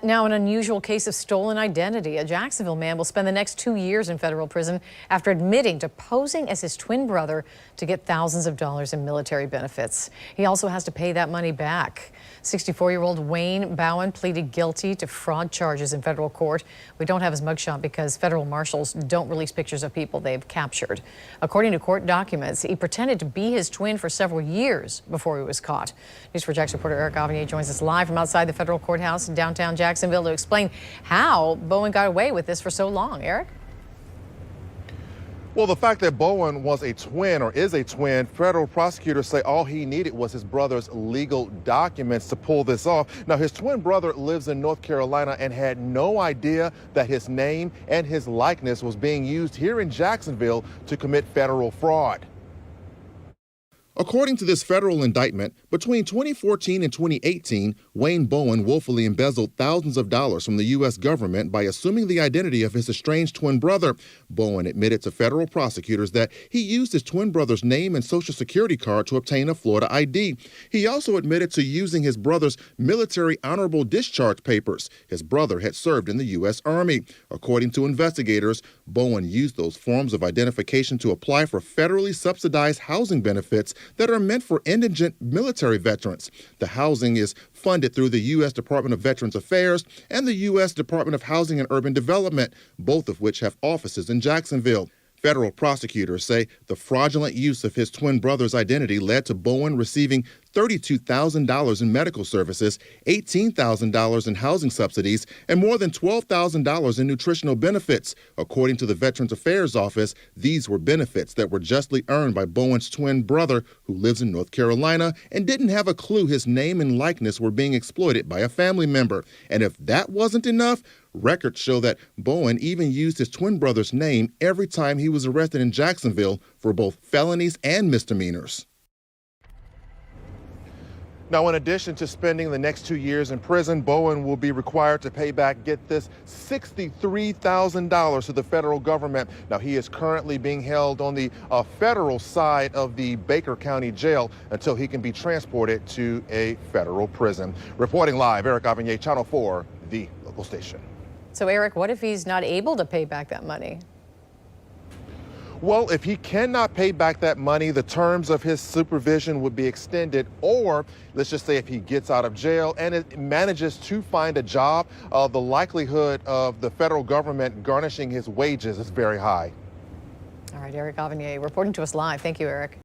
Now, an unusual case of stolen identity. A Jacksonville man will spend the next 2 years in federal prison after admitting to posing as his twin brother to get thousands of dollars in military benefits. He also has to pay that money back. 64-year-old Wayne Bowen pleaded guilty to fraud charges in federal court. We don't have his mugshot because federal marshals don't release pictures of people they've captured. According to court documents, he pretended to be his twin for several years before he was caught. News4Jax reporter Eric Avanier joins us live from outside the federal courthouse in downtown Jacksonville to explain how Bowen got away with this for so long. Eric? Well, the fact that Bowen was a twin or is a twin, federal prosecutors say all he needed was his brother's legal documents to pull this off. Now, his twin brother lives in North Carolina and had no idea that his name and his likeness was being used here in Jacksonville to commit federal fraud. According to this federal indictment, between 2014 and 2018, Wayne Bowen willfully embezzled thousands of dollars from the U.S. government by assuming the identity of his estranged twin brother. Bowen admitted to federal prosecutors that he used his twin brother's name and social security card to obtain a Florida ID. He also admitted to using his brother's military honorable discharge papers. His brother had served in the U.S. Army. According to investigators, Bowen used those forms of identification to apply for federally subsidized housing benefits that are meant for indigent military veterans. The housing is funded through the U.S. Department of Veterans Affairs and the U.S. Department of Housing and Urban Development, both of which have offices in Jacksonville. Federal prosecutors say the fraudulent use of his twin brother's identity led to Bowen receiving $32,000 in medical services, $18,000 in housing subsidies, and more than $12,000 in nutritional benefits. According to the Veterans Affairs Office, these were benefits that were justly earned by Bowen's twin brother, who lives in North Carolina and didn't have a clue his name and likeness were being exploited by a family member. And if that wasn't enough, records show that Bowen even used his twin brother's name every time he was arrested in Jacksonville for both felonies and misdemeanors. Now, in addition to spending the next 2 years in prison, Bowen will be required to pay back, get this, $63,000 to the federal government. Now, he is currently being held on the federal side of the Baker County Jail until he can be transported to a federal prison. Reporting live, Eric Avanier, Channel 4, the local station. So, Eric, what if he's not able to pay back that money? Well, if he cannot pay back that money, the terms of his supervision would be extended, or let's just say if he gets out of jail and it manages to find a job, the likelihood of the federal government garnishing his wages is very high. All right, Eric Avanier reporting to us live. Thank you, Eric.